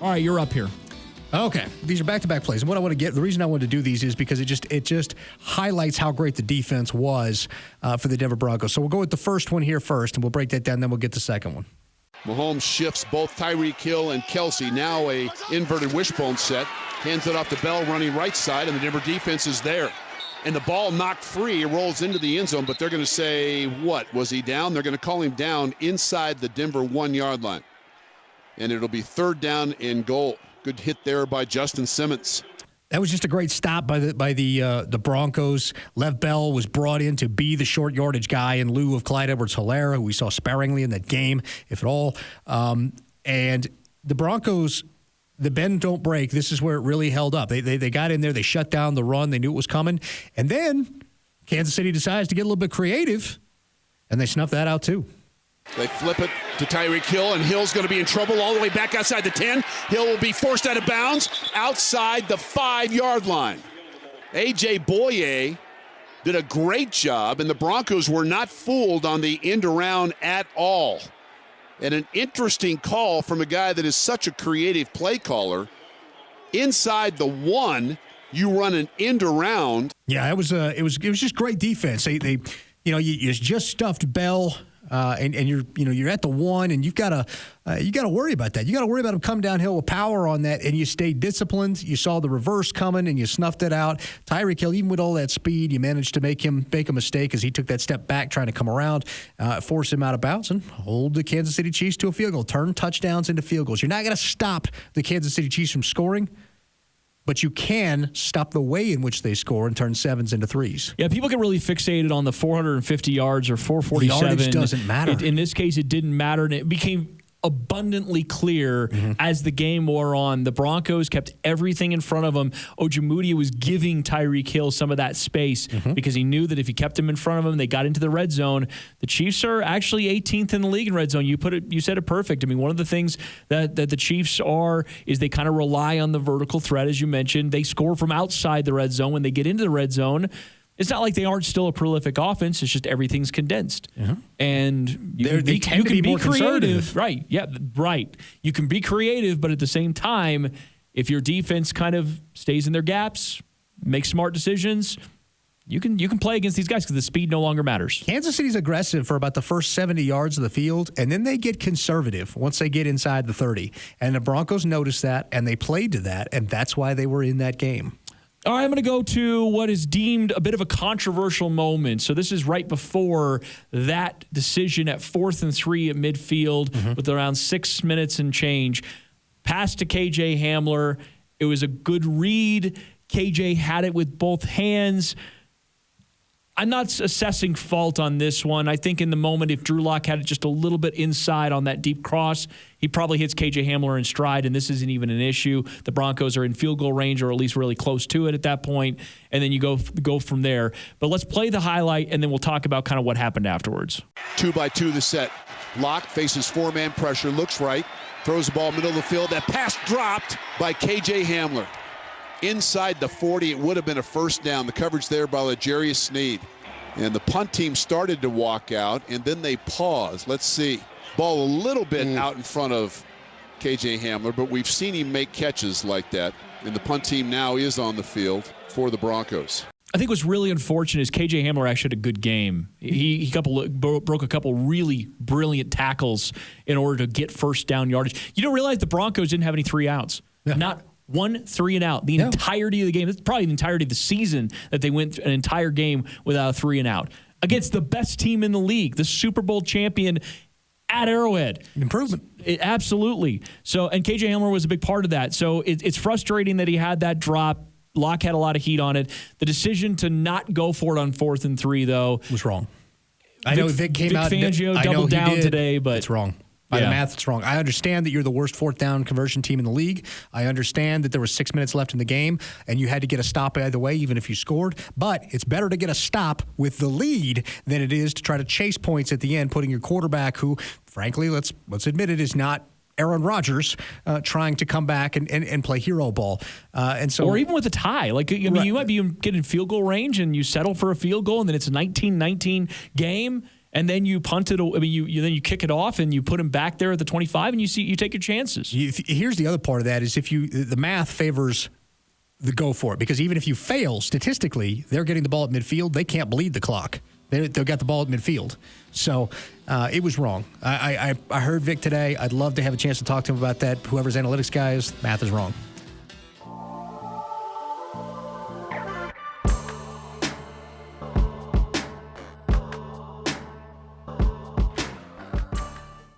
All right, you're up here. Okay, these are back-to-back plays. And what I want to get, the reason I wanted to do these is because it just highlights how great the defense was for the Denver Broncos. So we'll go with the first one here first, and we'll break that down, then we'll get the second one. Mahomes shifts both Tyreek Hill and Kelsey. Now a inverted wishbone set. Hands it off to Bell running right side, and the Denver defense is there. And the ball knocked free. It rolls into the end zone, but they're going to say, what? Was he down? They're going to call him down inside the Denver 1-yard line. And it'll be 3rd down and goal. Good hit there by Justin Simmons. That was just a great stop by the Broncos. Lev Bell was brought in to be the short yardage guy in lieu of Clyde Edwards-Helaire, who we saw sparingly in that game, if at all. And the Broncos, the bend don't break. This is where it really held up. They got in there. They shut down the run. They knew it was coming. And then Kansas City decides to get a little bit creative, and they snuffed that out too. They flip it to Tyreek Hill, and Hill's going to be in trouble all the way back outside the 10. Hill will be forced out of bounds outside the 5-yard line. A.J. Boye did a great job, and the Broncos were not fooled on the end around at all. And an interesting call from a guy that is such a creative play caller. Inside the 1, you run an end around. Yeah, it was just great defense. They you just stuffed Bell. And you're at the 1, and you got to worry about that. You got to worry about him come downhill with power on that, and you stayed disciplined. You saw the reverse coming, and you snuffed it out. Tyreek Hill, even with all that speed, you managed to make him make a mistake as he took that step back trying to come around, force him out of bounds, and hold the Kansas City Chiefs to a field goal. Turn touchdowns into field goals. You're not going to stop the Kansas City Chiefs from scoring, but you can stop the way in which they score and turn 7s into 3s. Yeah, people get really fixated on the 450 yards or 447. The yardage doesn't matter. In this case, it didn't matter, and it became abundantly clear as the game wore on. The Broncos kept everything in front of them. Ojemudia was giving Tyreek Hill some of that space because he knew that if he kept him in front of him, they got into the red zone. The Chiefs are actually 18th in the league in red zone. You said it perfect. I mean, one of the things that the Chiefs is they kind of rely on the vertical threat, as you mentioned. They score from outside the red zone. When they get into the red zone, it's not like they aren't still a prolific offense. It's just everything's condensed. And they tend to be more creative. Right. Yeah, right. You can be creative, but at the same time, if your defense kind of stays in their gaps, makes smart decisions, you can play against these guys because the speed no longer matters. Kansas City's aggressive for about the first 70 yards of the field, and then they get conservative once they get inside the 30. And the Broncos noticed that, and they played to that, and that's why they were in that game. All right, I'm going to go to what is deemed a bit of a controversial moment. So this is right before that decision at 4th and 3 at midfield with around 6 minutes and change. Pass to KJ Hamler. It was a good read. KJ had it with both hands. I'm not assessing fault on this one. I think in the moment, if Drew Lock had it just a little bit inside on that deep cross, he probably hits KJ Hamler in stride, and this isn't even an issue. The Broncos are in field goal range, or at least really close to it at that point, and then you go from there. But let's play the highlight, and then we'll talk about kind of what happened afterwards. 2-by-2 the set. Lock faces 4-man pressure, looks right, throws the ball middle of the field. That pass dropped by KJ Hamler. Inside the 40, it would have been a first down. The coverage there by L'Jarius Sneed. And the punt team started to walk out, and then they paused. Let's see. Ball a little bit out in front of KJ Hamler, but we've seen him make catches like that. And the punt team now is on the field for the Broncos. I think what's really unfortunate is KJ Hamler actually had a good game. He broke a couple really brilliant tackles in order to get first down yardage. You don't realize the Broncos didn't have any 3 outs. Yeah. Not 1 3 and out. The entirety of the game. It's probably the entirety of the season that they went an entire game without a 3 and out against the best team in the league, the Super Bowl champion at Arrowhead. Improvement. Absolutely. So, and KJ Hamler was a big part of that. So it's frustrating that he had that drop. Locke had a lot of heat on it. The decision to not go for it on 4th and 3, though, was wrong. I know Vic came out. Fangio doubled down today, but it's wrong. By the math, it's wrong. I understand that you're the worst 4th down conversion team in the league. I understand that there was 6 minutes left in the game, and you had to get a stop either way, even if you scored. But it's better to get a stop with the lead than it is to try to chase points at the end, putting your quarterback, who, frankly, let's admit it, is not Aaron Rodgers, trying to come back and play hero ball. Or even with a tie. Like, I mean, you might be getting field goal range, and you settle for a field goal, and then it's a 19-19 game. and then you punt it. I mean, then you kick it off and you put him back there at the 25, and you take your chances. Here's the other part of that is the math favors the go for it, because even if you fail statistically, they're getting the ball at midfield. They can't bleed the clock. They've got the ball at midfield. So it was wrong. I heard Vic today. I'd love to have a chance to talk to him about that. Whoever's analytics guy is, math is wrong.